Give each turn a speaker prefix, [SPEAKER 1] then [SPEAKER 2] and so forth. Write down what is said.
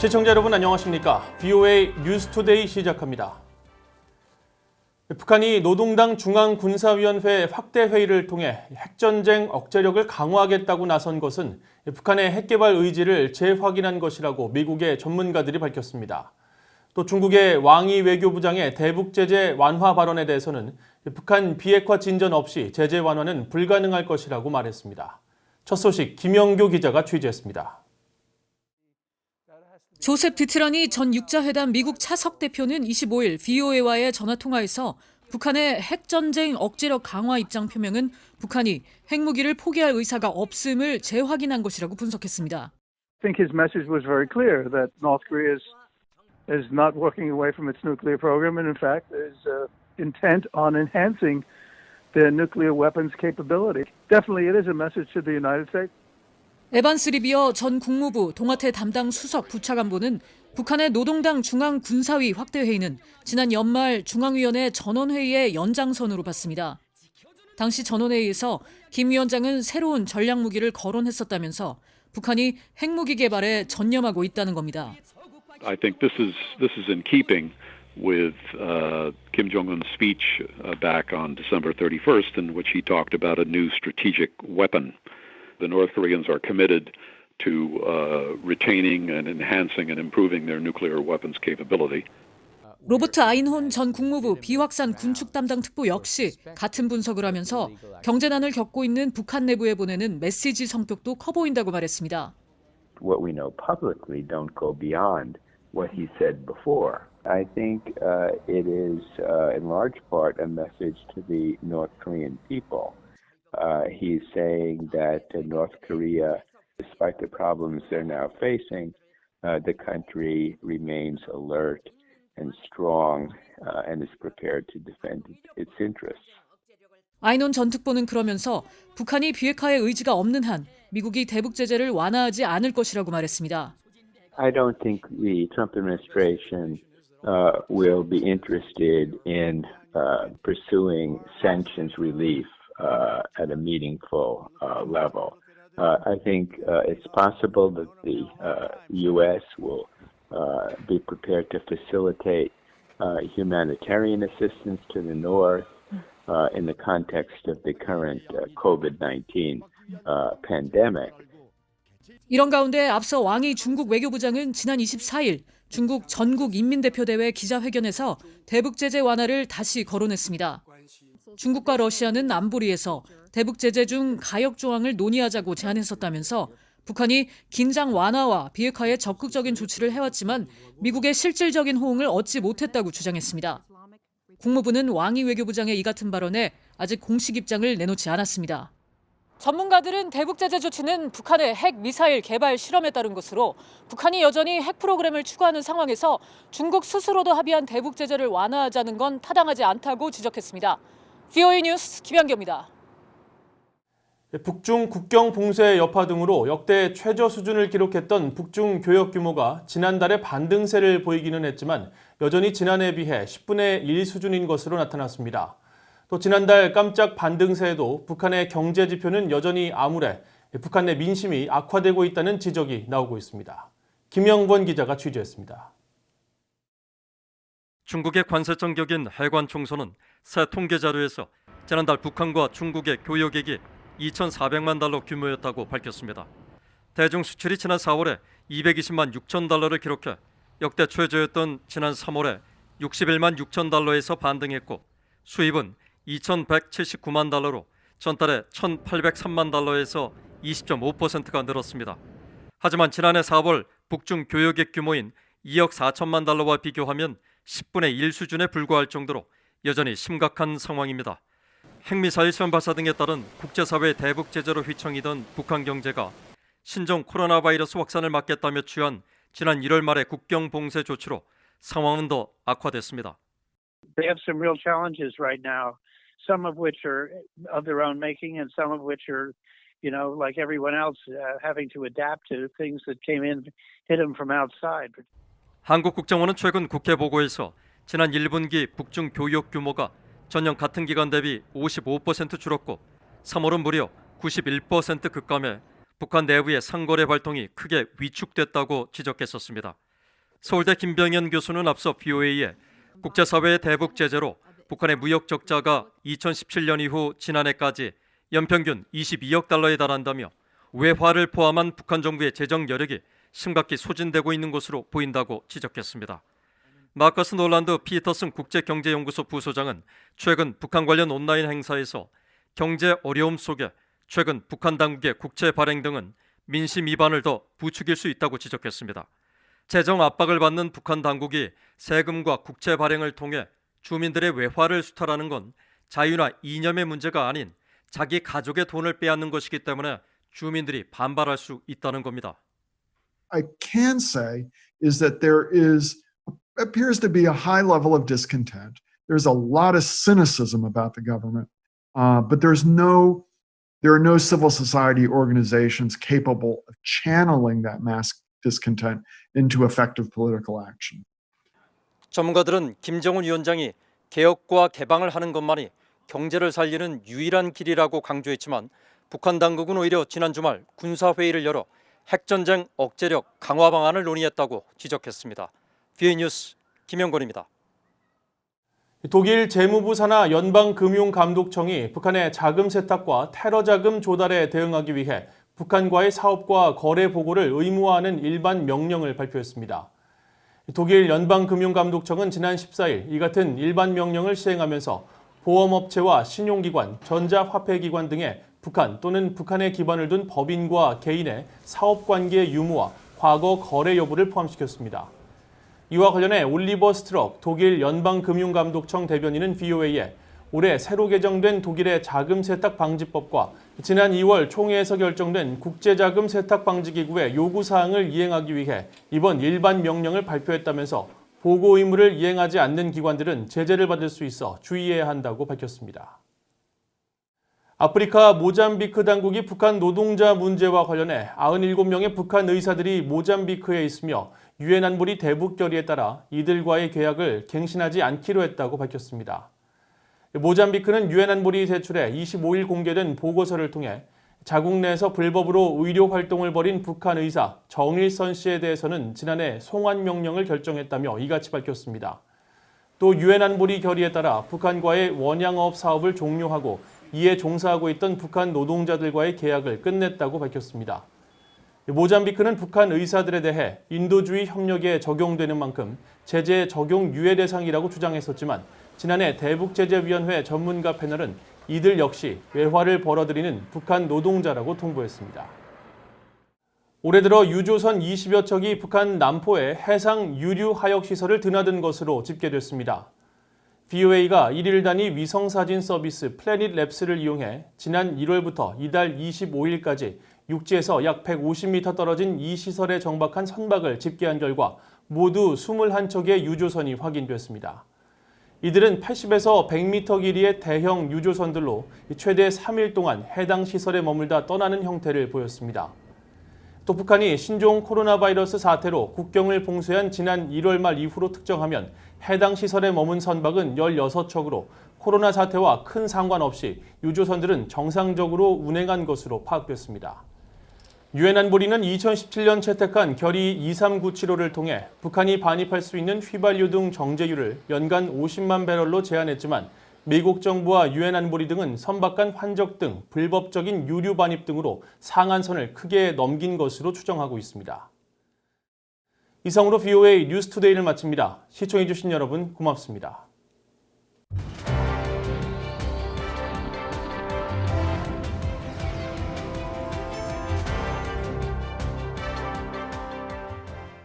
[SPEAKER 1] 시청자 여러분 안녕하십니까? VOA 뉴스투데이 시작합니다. 북한이 노동당 중앙군사위원회 확대 회의를 통해 핵전쟁 억제력을 강화하겠다고 나선 것은 북한의 핵개발 의지를 재확인한 것이라고 미국의 전문가들이 밝혔습니다. 또 중국의 왕이 외교부장의 대북 제재 완화 발언에 대해서는 북한 비핵화 진전 없이 제재 완화는 불가능할 것이라고 말했습니다. 첫 소식 김영교 기자가 취재했습니다.
[SPEAKER 2] 조셉 드트라니 전 육자회담 미국 차석 대표는 25일 VOA와의 전화통화에서 북한의 핵전쟁 억제력 강화 입장 표명은 북한이 핵무기를 포기할 의사가 없음을 재확인한 것이라고 분석했습니다.
[SPEAKER 3] I think his message was very clear that North Korea is not working away from its nuclear program and in fact is intent on enhancing their nuclear weapons capability. Definitely it is a message to the United States.
[SPEAKER 2] 에반스 리비어 전 국무부 동아태 담당 수석 부차관보는 북한의 노동당 중앙군사위 확대회의는 지난 연말 중앙위원회 전원회의의 연장선으로 봤습니다. 당시 전원회의에서 김 위원장은 새로운 전략무기를 거론했었다면서 북한이 핵무기 개발에 전념하고 있다는 겁니다.
[SPEAKER 4] I think this is in keeping with Kim Jong-un's speech back on December 31st in which he talked about a new strategic weapon. The North Koreans are committed to retaining and enhancing and improving their nuclear weapons capability.
[SPEAKER 2] 로버트 아인혼 전 국무부 비확산 군축 담당 특보 역시 같은 분석을 하면서 경제난을 겪고 있는 북한 내부에 보내는 메시지 성격도 커 보인다고 말했습니다.
[SPEAKER 5] What we know publicly don't go beyond what he said before. I think it is in large part a message to the North Korean people. He's saying that North Korea, despite the problems they're now facing, the country remains alert and strong and is prepared to defend its interests.
[SPEAKER 2] 아이논 전 특보는 그러면서 북한이 비핵화의 의지가 없는 한 미국이 대북 제재를 완화하지 않을 것이라고 말했습니다.
[SPEAKER 5] I don't think the Trump administration will be interested in pursuing sanctions relief at a meaningful level. I think it's possible that the U.S. will be prepared to facilitate humanitarian assistance to the North in the context of the current COVID-19 pandemic.
[SPEAKER 2] 이런 가운데 앞서 왕이 중국 외교부장은 지난 24일 중국 전국인민대표대회 기자회견에서 대북 제재 완화를 다시 거론했습니다. 중국과 러시아는 안보리에서 대북 제재 중 가역 조항을 논의하자고 제안했었다면서 북한이 긴장 완화와 비핵화에 적극적인 조치를 해왔지만 미국의 실질적인 호응을 얻지 못했다고 주장했습니다. 국무부는 왕이 외교부장의 이 같은 발언에 아직 공식 입장을 내놓지 않았습니다. 전문가들은 대북 제재 조치는 북한의 핵 미사일 개발 실험에 따른 것으로 북한이 여전히 핵 프로그램을 추구하는 상황에서 중국 스스로도 합의한 대북 제재를 완화하자는 건 타당하지 않다고 지적했습니다. VOA 뉴스 김연경입니다.
[SPEAKER 1] 북중 국경 봉쇄 여파 등으로 역대 최저 수준을 기록했던 북중 교역 규모가 지난달에 반등세를 보이기는 했지만 여전히 지난해에 비해 10분의 1 수준인 것으로 나타났습니다. 또 지난달 깜짝 반등세에도 북한의 경제 지표는 여전히 암울해 북한 내 민심이 악화되고 있다는 지적이 나오고 있습니다. 김영권 기자가 취재했습니다.
[SPEAKER 6] 중국의 관세 정격인 해관 총수는 새 통계 자료에서 지난달 북한과 중국의 교역액이 2,400만 달러 규모였다고 밝혔습니다. 대중 수출이 지난 4월에 220만 6천 달러를 기록해 역대 최저였던 지난 3월에 61만 6천 달러에서 반등했고 수입은 2,179만 달러로 전달에 1,803만 달러에서 20.5%가 늘었습니다. 하지만 지난해 4월 북중 교역액 규모인 2억 4천만 달러와 비교하면 10분의 1 수준에 불과할 정도로 여전히 심각한 상황입니다. 핵미사일 시험 발사 등에 따른 국제사회의 대북 제재로 휘청이던 북한 경제가 신종 코로나 바이러스 확산을 막겠다며 취한 지난 1월 말의 국경 봉쇄 조치로 상황은 더 악화됐습니다.
[SPEAKER 3] They have some real challenges right now, some of which are of their own making and some of which are, like everyone else, having to adapt to things that came in, hit them from outside.
[SPEAKER 6] 한국국정원은 최근 국회 보고에서 지난 1분기 북중 교역 규모가 전년 같은 기간 대비 55% 줄었고 3월은 무려 91% 급감해 북한 내부의 상거래 활동이 크게 위축됐다고 지적했었습니다. 서울대 김병현 교수는 앞서 BOA에 국제사회의 대북 제재로 북한의 무역 적자가 2017년 이후 지난해까지 연평균 22억 달러에 달한다며 외화를 포함한 북한 정부의 재정 여력이 심각히 소진되고 있는 것으로 보인다고 지적했습니다. 마커스 놀란드 피터슨 국제경제연구소 부소장은 최근 북한 관련 온라인 행사에서 경제 어려움 속에 최근 북한 당국의 국채 발행 등은 민심 위반을 더 부추길 수 있다고 지적했습니다. 재정 압박을 받는 북한 당국이 세금과 국채 발행을 통해 주민들의 외화를 수탈하는 건 자유나 이념의 문제가 아닌 자기 가족의 돈을 빼앗는 것이기 때문에 주민들이 반발할 수 있다는 겁니다.
[SPEAKER 7] I can say is that appears to be a high level of discontent. There's a lot of cynicism about the government, but there are no civil society organizations capable of channeling that mass discontent into effective political action.
[SPEAKER 6] 전문가들은 김정은 위원장이 개혁과 개방을 하는 것만이 경제를 살리는 유일한 길이라고 강조했지만 북한 당국은 오히려 지난 주말 군사회의를 열어 핵전쟁 억제력 강화 방안을 논의했다고 지적했습니다. BOA 뉴스 김영권입니다.
[SPEAKER 1] 독일 재무부 산하 연방금융감독청이 북한의 자금 세탁과 테러 자금 조달에 대응하기 위해 북한과의 사업과 거래 보고를 의무화하는 일반 명령을 발표했습니다. 독일 연방금융감독청은 지난 14일 이 같은 일반 명령을 시행하면서 보험업체와 신용기관, 전자화폐기관 등의 북한 또는 북한에 기반을 둔 법인과 개인의 사업관계 유무와 과거 거래 여부를 포함시켰습니다. 이와 관련해 올리버 스트럭 독일 연방금융감독청 대변인은 BOA에 올해 새로 개정된 독일의 자금 세탁 방지법과 지난 2월 총회에서 결정된 국제자금 세탁 방지기구의 요구사항을 이행하기 위해 이번 일반 명령을 발표했다면서 보고 의무를 이행하지 않는 기관들은 제재를 받을 수 있어 주의해야 한다고 밝혔습니다. 아프리카 모잠비크 당국이 북한 노동자 문제와 관련해 97명의 북한 의사들이 모잠비크에 있으며 유엔 안보리 대북 결의에 따라 이들과의 계약을 갱신하지 않기로 했다고 밝혔습니다. 모잠비크는 유엔 안보리 제출해 25일 공개된 보고서를 통해 자국 내에서 불법으로 의료 활동을 벌인 북한 의사 정일선 씨에 대해서는 지난해 송환 명령을 결정했다며 이같이 밝혔습니다. 또 유엔 안보리 결의에 따라 북한과의 원양어업 사업을 종료하고 이에 종사하고 있던 북한 노동자들과의 계약을 끝냈다고 밝혔습니다. 모잠비크는 북한 의사들에 대해 인도주의 협력에 적용되는 만큼 제재 적용 유예 대상이라고 주장했었지만 지난해 대북제재위원회 전문가 패널은 이들 역시 외화를 벌어들이는 북한 노동자라고 통보했습니다. 올해 들어 유조선 20여 척이 북한 남포에 해상 유류 하역 시설을 드나든 것으로 집계됐습니다. BOA가 1일 단위 위성사진 서비스 플래닛 랩스를 이용해 지난 1월부터 이달 25일까지 육지에서 약 150m 떨어진 이 시설에 정박한 선박을 집계한 결과 모두 21척의 유조선이 확인됐습니다. 이들은 80에서 100m 길이의 대형 유조선들로 최대 3일 동안 해당 시설에 머물다 떠나는 형태를 보였습니다. 또 북한이 신종 코로나 바이러스 사태로 국경을 봉쇄한 지난 1월 말 이후로 특정하면 해당 시설에 머문 선박은 16척으로 코로나 사태와 큰 상관없이 유조선들은 정상적으로 운행한 것으로 파악됐습니다. 유엔 안보리는 2017년 채택한 결의 2397호를 통해 북한이 반입할 수 있는 휘발유 등 정제유를 연간 50만 배럴로 제한했지만 미국 정부와 유엔 안보리 등은 선박 간 환적 등 불법적인 유류 반입 등으로 상한선을 크게 넘긴 것으로 추정하고 있습니다. 이상으로 BOA 뉴스투데이를 마칩니다. 시청해주신 여러분 고맙습니다.